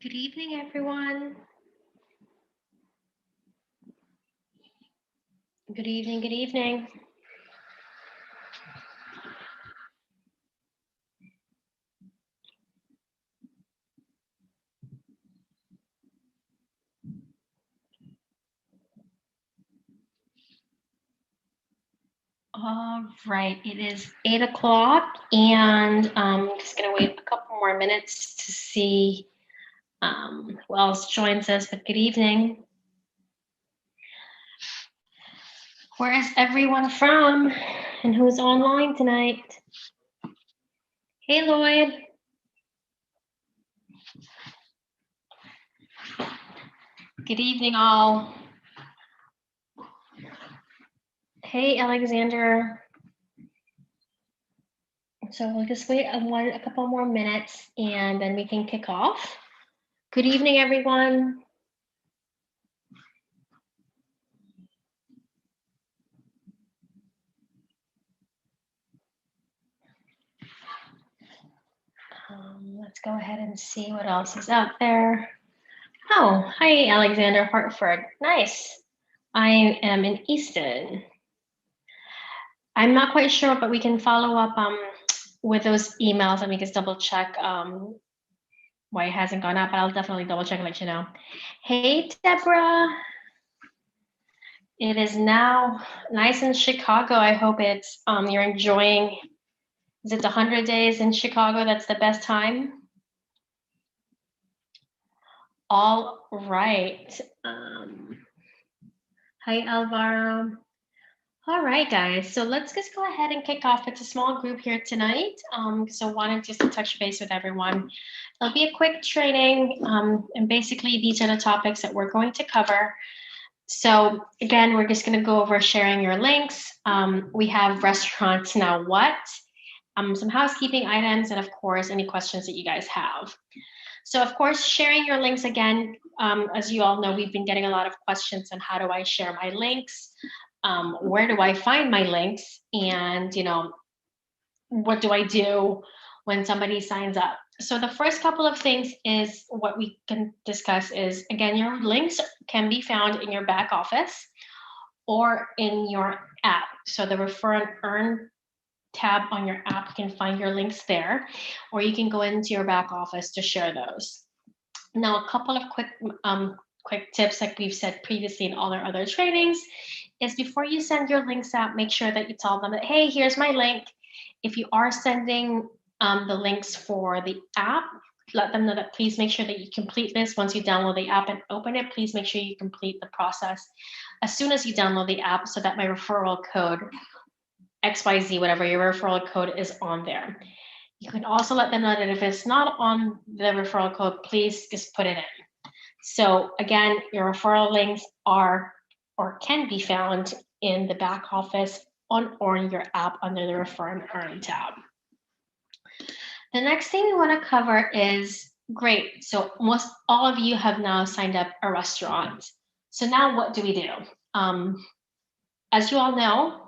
Good evening, everyone. Good evening, good evening. All right, it is 8 o'clock, and I'm just going to wait a couple more minutes to see who else joins us. But good evening. Where is everyone from, and who's online tonight? Hey, Lloyd. Good evening, all. Hey, Alexander. So we'll just wait a couple more minutes, and then we can kick off. Good evening, everyone. Let's go ahead and see what else is out there. Oh, hi, Alexander Hartford. Nice. I am in Easton. I'm not quite sure, but we can follow up with those emails and we can double check why it hasn't gone up. But I'll definitely double check and let you know. Hey, Deborah. It is now nice in Chicago. I hope it's you're enjoying. Is it the 100 days in Chicago? That's the best time. All right. Hi, Alvaro. All right, guys. So let's just go ahead and kick off. It's a small group here tonight. So wanted just to touch base with everyone. It'll be a quick training, and basically these are the topics that we're going to cover. So again, we're just going to go over sharing your links. We have restaurants now what, some housekeeping items, and of course, any questions that you guys have. So of course, sharing your links again, as you all know, we've been getting a lot of questions on how do I share my links? Where do I find my links? And, what do I do when somebody signs up? So the first couple of things is what we can discuss is, again, your links can be found in your back office or in your app. So the Refer and Earn tab on your app, you can find your links there, or you can go into your back office to share those. Now, a couple of quick tips, like we've said previously in all our other trainings, is before you send your links out, make sure that you tell them that, hey, here's my link. If you are sending the links for the app, let them know that please make sure that you complete this. Once you download the app and open it, please make sure you complete the process as soon as you download the app so that my referral code, XYZ, whatever your referral code is on there. You can also let them know that if it's not on the referral code, please just put it in. So again, your referral links are or can be found in the back office or in your app under the Refer and Earn tab. The next thing we want to cover is, great, so most all of you have now signed up a restaurant. So now what do we do? As you all know,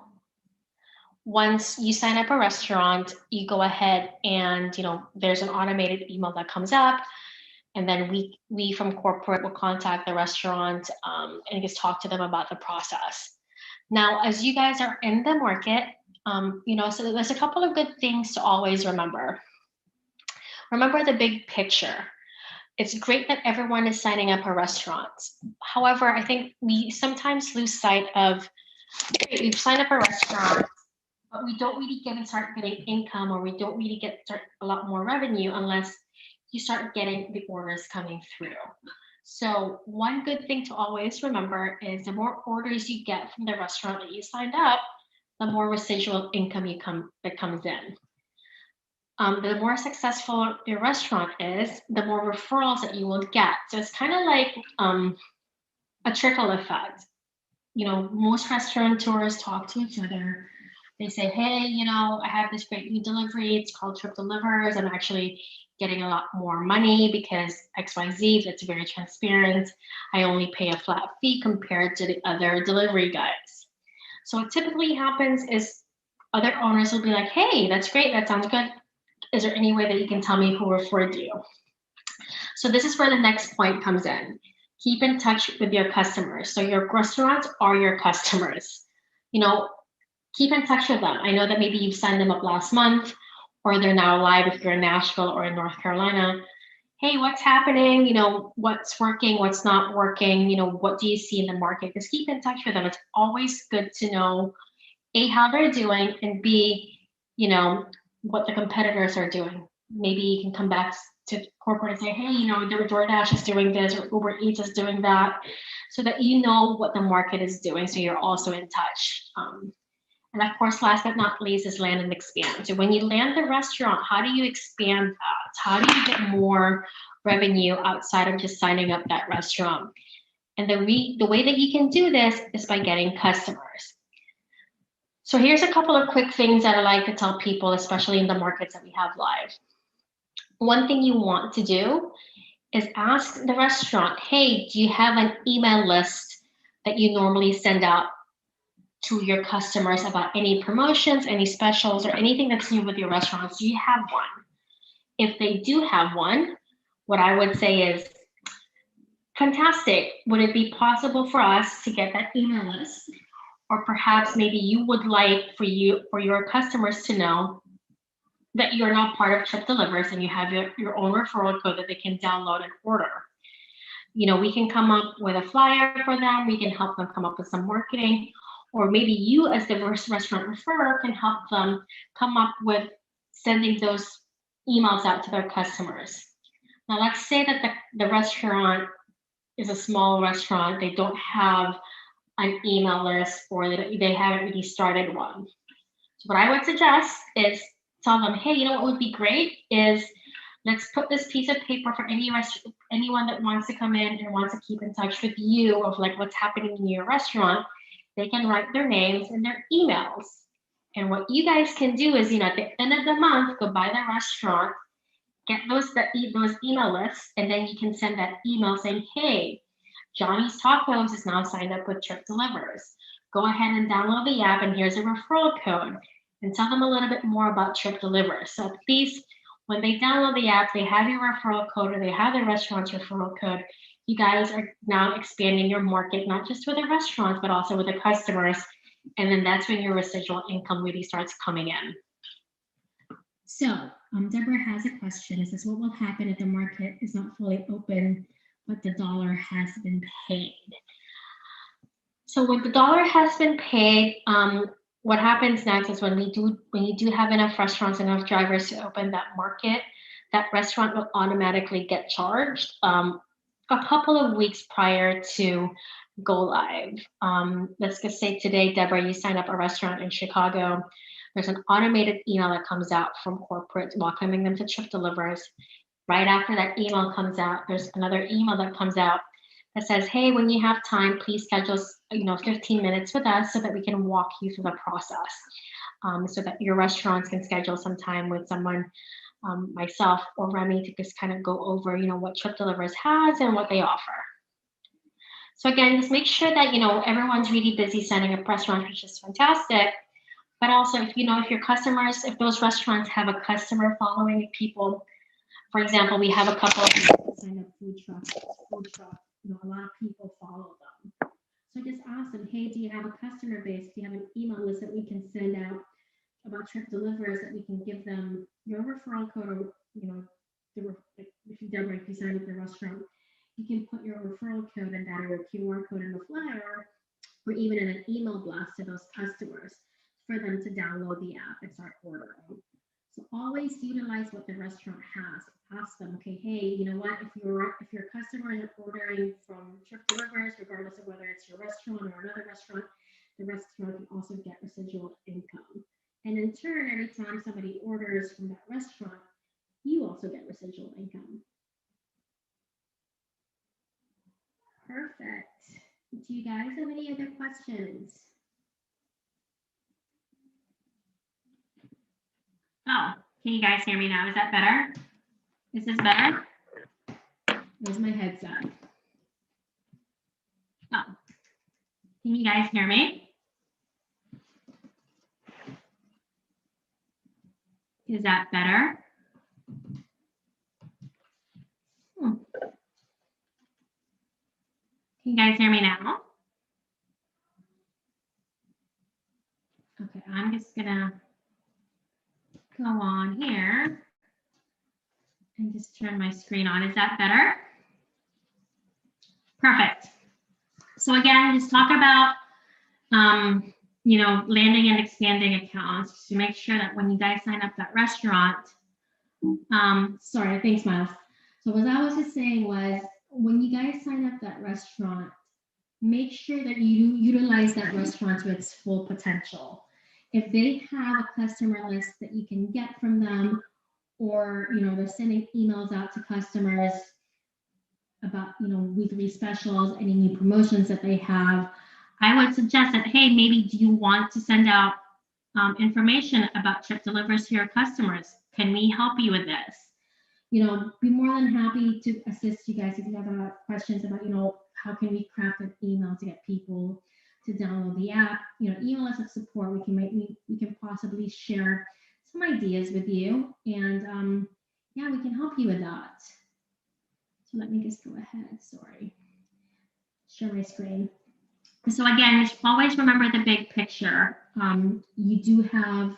once you sign up a restaurant, you go ahead and, there's an automated email that comes up, and then we from corporate will contact the restaurant and just talk to them about the process. Now, as you guys are in the market, so there's a couple of good things to always remember. Remember the big picture. It's great that everyone is signing up a restaurant. However, I think we sometimes lose sight of, great, we've signed up a restaurant, but we don't really start getting income, or we don't really start a lot more revenue unless you start getting the orders coming through. So one good thing to always remember is the more orders you get from the restaurant that you signed up, the more residual income that comes in. The more successful your restaurant is, the more referrals that you will get. So it's kind of like a trickle effect. Most restaurateurs talk to each other. They say, hey, I have this great new delivery. It's called Trip Delivers. I'm actually getting a lot more money because XYZ, that's very transparent. I only pay a flat fee compared to the other delivery guys. So what typically happens is other owners will be like, hey, that's great. That sounds good. Is there any way that you can tell me who referred you? So this is where the next point comes in. Keep in touch with your customers. So your restaurants are your customers. You know, keep in touch with them. I know that maybe you signed them up last month, or they're now live if you're in Nashville or in North Carolina. Hey, what's happening? You know, what's working, what's not working? You know, what do you see in the market? Just keep in touch with them. It's always good to know A, how they're doing, and B, you know, what the competitors are doing. Maybe you can come back to corporate and say, hey, you know, DoorDash is doing this or Uber Eats is doing that, so that you know what the market is doing, so you're also in touch. And of course, last but not least is land and expand. So when you land the restaurant, how do you expand that? How do you get more revenue outside of just signing up that restaurant? And the way that you can do this is by getting customers. So here's a couple of quick things that I like to tell people, especially in the markets that we have live. One thing you want to do is ask the restaurant, hey, do you have an email list that you normally send out to your customers about any promotions, any specials, or anything that's new with your restaurants? Do you have one? If they do have one, what I would say is, fantastic. Would it be possible for us to get that email list? Or perhaps maybe you would like for your customers to know that you're now part of Trip Delivers and you have your own referral code that they can download and order. You know, we can come up with a flyer for them. We can help them come up with some marketing, or maybe you as the restaurant referrer can help them come up with sending those emails out to their customers. Now, let's say that the restaurant is a small restaurant. They don't have an email list, or they haven't really started one. So what I would suggest is tell them, hey, you know what would be great is, let's put this piece of paper for anyone that wants to come in and wants to keep in touch with you of like what's happening in your restaurant. They can write their names and their emails. And what you guys can do is, you know, at the end of the month, go by the restaurant, get those email lists, and then you can send that email saying, hey, Johnny's Tacos is now signed up with Trip Delivers. Go ahead and download the app, and here's a referral code. And tell them a little bit more about Trip Delivers. So at least when they download the app, they have your referral code, or they have the restaurant's referral code. You guys are now expanding your market, not just with the restaurants, but also with the customers. And then that's when your residual income really starts coming in. So Deborah has a question. It says, what will happen if the market is not fully open, but the dollar has been paid? So when the dollar has been paid, what happens next is when you do have enough restaurants, enough drivers to open that market, that restaurant will automatically get charged a couple of weeks prior to go live. Let's just say today, Deborah, you sign up a restaurant in Chicago. There's an automated email that comes out from corporate welcoming them to Trip Delivers. Right after that email comes out, there's another email that comes out that says, hey, when you have time, please schedule 15 minutes with us so that we can walk you through the process, so that your restaurants can schedule some time with someone, myself or Remy, to just kind of go over, what Trip Delivers has and what they offer. So again, just make sure that, everyone's really busy setting up restaurants, which is fantastic. But also, if your customers, if those restaurants have a customer following, people, for example, we have a couple of sign up food trucks, a lot of people follow them. So just ask them, hey, do you have a customer base? Do you have an email list that we can send out about Trip Delivers, that we can give them your referral code, or, if you sign up the restaurant, you can put your referral code in that, or a QR code in the flyer, or even in an email blast to those customers for them to download the app and start ordering. So always utilize what the restaurant has. Ask them, okay, hey, you know what? If your customers are ordering from Trip Delivers, regardless of whether it's your restaurant or another restaurant, the restaurant can also get residual income. And in turn, every time somebody orders from that restaurant, you also get residual income. Perfect. Do you guys have any other questions? Oh, can you guys hear me now? Is that better? Is this better? Where's my headset? Oh, can you guys hear me? Is that better? Can you guys hear me now? Okay, I'm just gonna go on here and just turn my screen on. Is that better? Perfect. So again, just talk about, you know, landing and expanding accounts to make sure that when you guys sign up that restaurant, sorry, thanks, Miles. So what I was just saying was, when you guys sign up that restaurant, make sure that you utilize that restaurant to its full potential. If they have a customer list that you can get from them, or you know they're sending emails out to customers about weekly specials, any new promotions that they have, I would suggest that, hey, maybe do you want to send out information about trip delivers to your customers? Can we help you with this? Be more than happy to assist you guys if you have questions about, how can we craft an email to get people to download the app. Email us at support. We can possibly share some ideas with you, and yeah, we can help you with that. So let me just go ahead. Sorry, share my screen. So again, always remember the big picture. You do have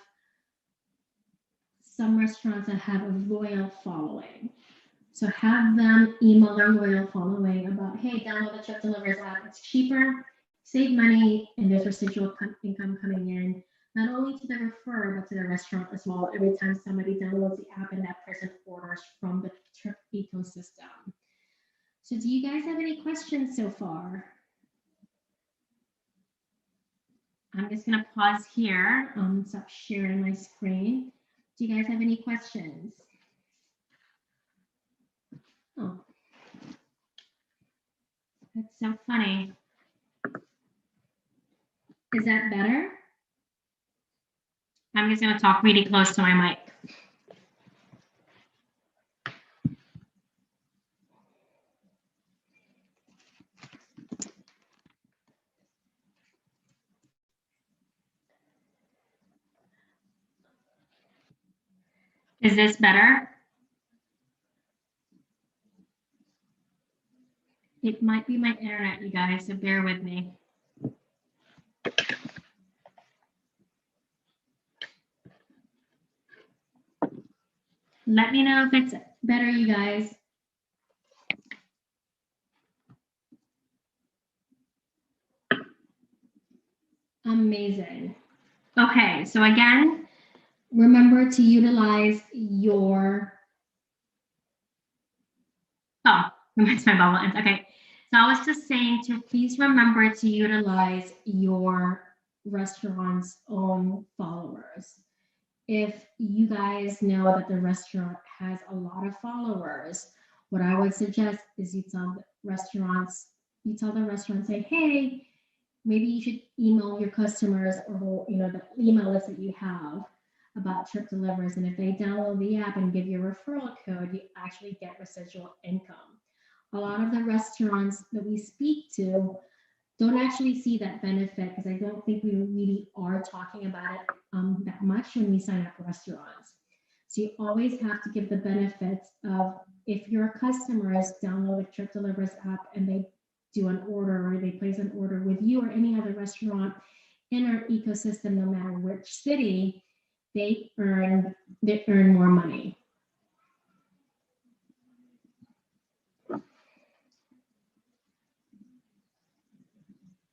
some restaurants that have a loyal following. So have them email their loyal following about, hey, download the Trip Delivers app. It's cheaper, save money, and there's residual income coming in, not only to the referrer, but to the restaurant as well. Every time somebody downloads the app and that person orders from the Trip ecosystem. So do you guys have any questions so far? I'm just going to pause here, stop sharing my screen. Do you guys have any questions? Oh, that's so funny. Is that better? I'm just going to talk really close to my mic. Is this better? It might be my internet, you guys, so bear with me. Let me know if it's better, you guys. Amazing. Okay, so again, remember to utilize your, that's my bubble ends. Okay, so I was just saying to please remember to utilize your restaurant's own followers. If you guys know that the restaurant has a lot of followers, what I would suggest is you tell the restaurant, say, hey, maybe you should email your customers, or the email list that you have about Trip Delivers, and if they download the app and give you a referral code, you actually get residual income. A lot of the restaurants that we speak to don't actually see that benefit, because I don't think we really are talking about it that much when we sign up restaurants. So you always have to give the benefits of, if your customers download the Trip Delivers app and they do an order, or they place an order with you or any other restaurant in our ecosystem, no matter which city, they earn more money.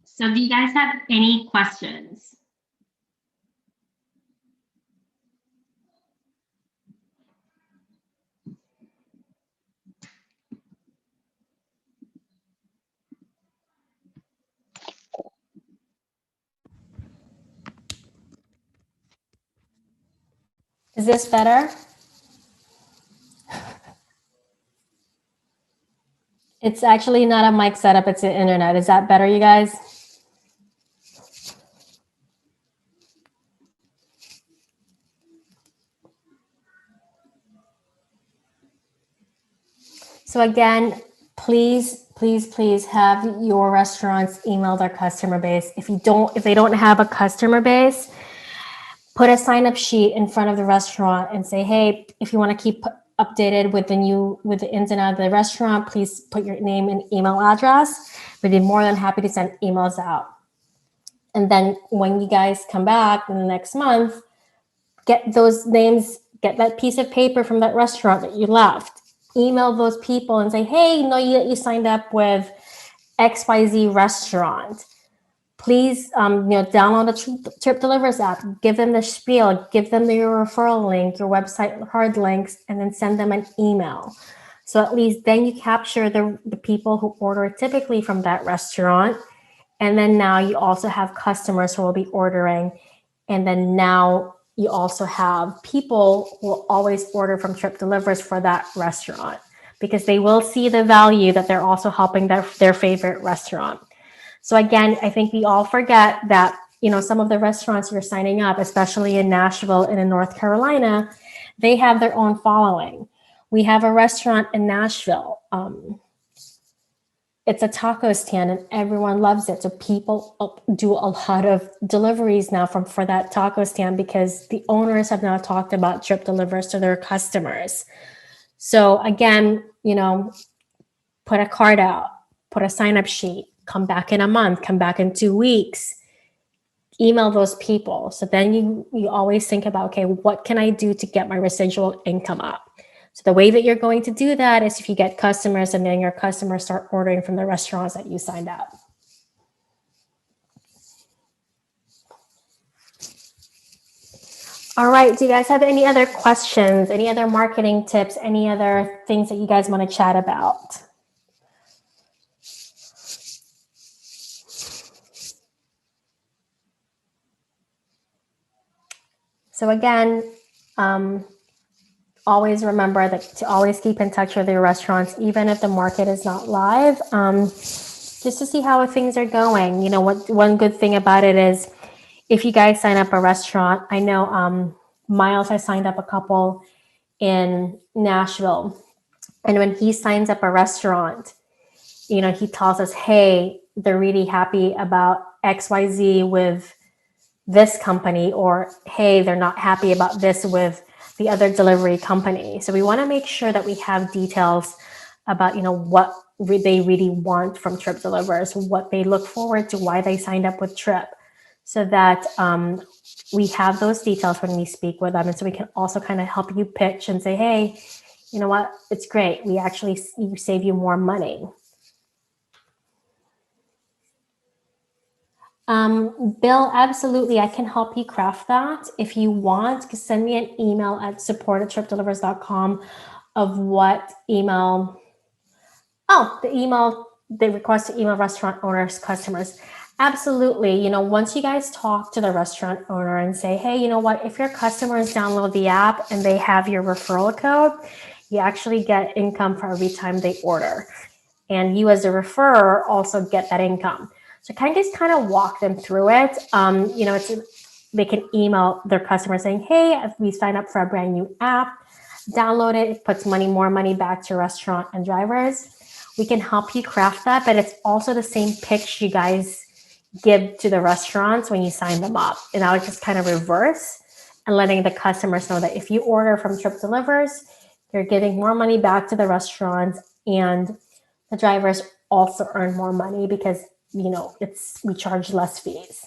So do you guys have any questions? Is this better? It's actually not a mic setup, it's the internet. Is that better, you guys? So again, please have your restaurants email their customer base. If they don't have a customer base, put a sign-up sheet in front of the restaurant and say, hey, if you want to keep updated with the ins and outs of the restaurant, please put your name and email address. we'd be more than happy to send emails out. And then when you guys come back in the next month, get those names, get that piece of paper from that restaurant that you left, email those people and say, hey, you signed up with XYZ restaurant. Please, download the Trip Delivers app, give them the spiel, give them your referral link, your website card links, and then send them an email. So at least then you capture the people who order typically from that restaurant. And then now you also have customers who will be ordering. And then now you also have people who will always order from Trip Delivers for that restaurant, because they will see the value that they're also helping their favorite restaurant. So again, I think we all forget that, some of the restaurants you're signing up, especially in Nashville and in North Carolina, they have their own following. We have a restaurant in Nashville. It's a taco stand and everyone loves it. So people do a lot of deliveries now for that taco stand, because the owners have now talked about Trip Delivers to their customers. So again, put a card out, put a sign-up sheet, come back in a month, come back in 2 weeks, email those people. So then you always think about, okay, what can I do to get my residual income up? So the way that you're going to do that is if you get customers and then your customers start ordering from the restaurants that you signed up. All right. Do you guys have any other questions, any other marketing tips, any other things that you guys want to chat about? So again, always remember that to always keep in touch with your restaurants, even if the market is not live, just to see how things are going. One good thing about it is if you guys sign up a restaurant, I know Miles has signed up a couple in Nashville. And when he signs up a restaurant, he tells us, hey, they're really happy about XYZ with this company, or hey, they're not happy about this with the other delivery company. So we want to make sure that we have details about, what they really want from Trip Delivers, what they look forward to, why they signed up with Trip, so that we have those details when we speak with them. And so we can also kind of help you pitch and say, hey, you know what, it's great. We actually save you more money. Bill, absolutely. I can help you craft that. If you want, send me an email at support@tripdelivers.com of what email. Oh, the request to email restaurant owners, customers. Absolutely. Once you guys talk to the restaurant owner and say, hey, you know what, if your customers download the app and they have your referral code, you actually get income for every time they order. And you as a referrer also get that income. So kind of walk them through it. They can email their customers saying, hey, we signed up for a brand new app, download it. It puts more money back to restaurant and drivers. We can help you craft that, but it's also the same pitch you guys give to the restaurants when you sign them up. And I would just kind of reverse and letting the customers know that if you order from Trip Delivers, you're giving more money back to the restaurants, and the drivers also earn more money because, we charge less fees.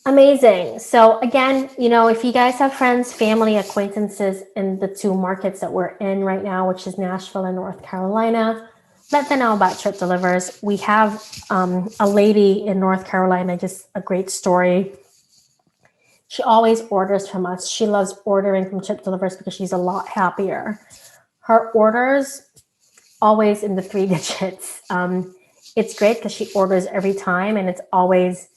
Amazing. So again, if you guys have friends, family, acquaintances in the two markets that we're in right now, which is Nashville and North Carolina, let them know about Trip Delivers. We have a lady in North Carolina, just a great story. She always orders from us. She loves ordering from Trip Delivers because she's a lot happier. Her orders always in the 3 digits. It's great because she orders every time, and it's always,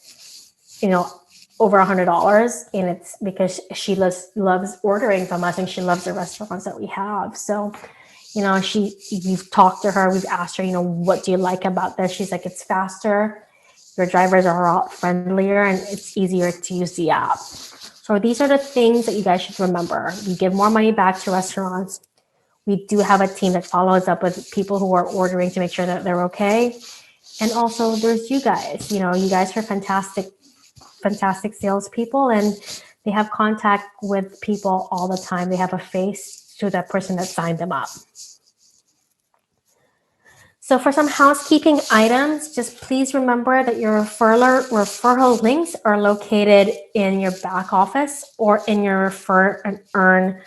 over $100. And it's because she loves ordering from us, and she loves the restaurants that we have. So, we've talked to her, we've asked her, what do you like about this? She's like, it's faster. Your drivers are a lot friendlier, and it's easier to use the app. So these are the things that you guys should remember. You give more money back to restaurants. We do have a team that follows up with people who are ordering to make sure that they're okay. And also there's you guys. You guys are fantastic salespeople, and they have contact with people all the time. They have a face to that person that signed them up. So for some housekeeping items, just please remember that your referral links are located in your back office or in your refer and earn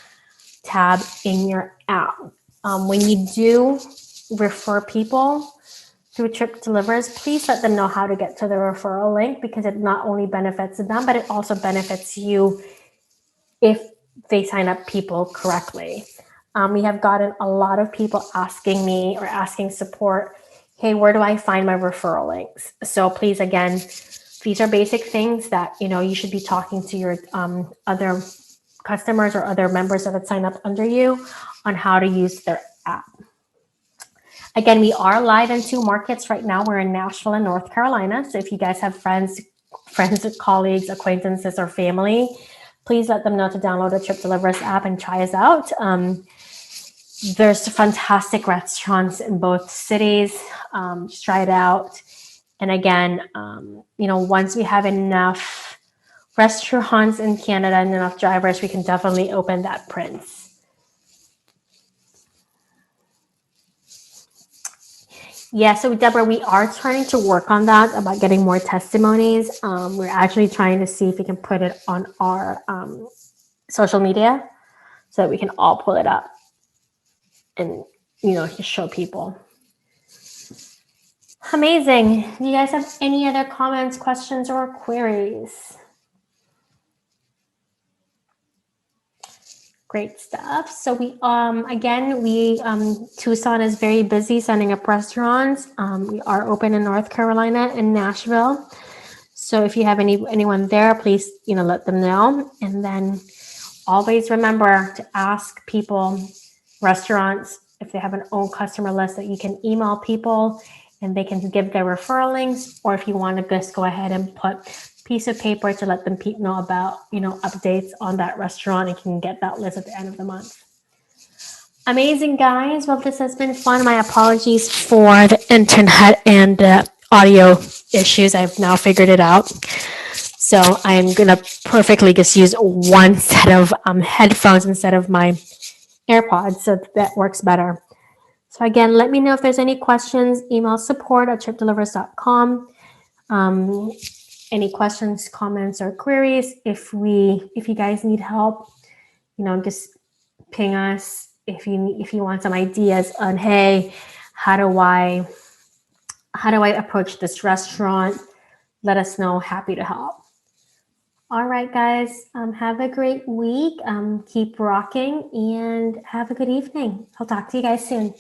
tab in your app. When you do refer people through Trip Delivers, please let them know how to get to the referral link, because it not only benefits them, but it also benefits you if they sign up people correctly. We have gotten a lot of people asking me or asking support, hey, where do I find my referral links? So please, again, these are basic things that you should be talking to your other customers or other members that have signed up under you on how to use their app. Again, we are live in 2 markets right now. We're in Nashville and North Carolina. So if you guys have friends, colleagues, acquaintances, or family, please let them know to download the Trip Delivers app and try us out. There's fantastic restaurants in both cities. Just try it out. And again, once we have enough restaurants in Canada and enough drivers, we can definitely open that Prince. Yeah, so Deborah, we are trying to work on that, about getting more testimonies. We're actually trying to see if we can put it on our social media so that we can all pull it up and, just show people. Amazing. Do you guys have any other comments, questions, or queries? Great stuff. So we, Tucson is very busy sending up restaurants. We are open in North Carolina and Nashville. So if you have anyone there, please, let them know. And then always remember to ask people, restaurants, if they have an own customer list, that you can email people and they can give their referral links. Or if you want to just go ahead and put piece of paper to let them know about, updates on that restaurant, and can get that list at the end of the month. Amazing, guys. Well, this has been fun. My apologies for the internet and audio issues. I've now figured it out. So I'm going to perfectly just use one set of headphones instead of my AirPods, so that works better. So again, let me know if there's any questions. Email support@tripdelivers.com. Any questions, comments, or queries. If you guys need help, just ping us. If you want some ideas on, hey, how do I approach this restaurant, let us know. Happy to help. All right, guys. Have a great week. Keep rocking and have a good evening. I'll talk to you guys soon.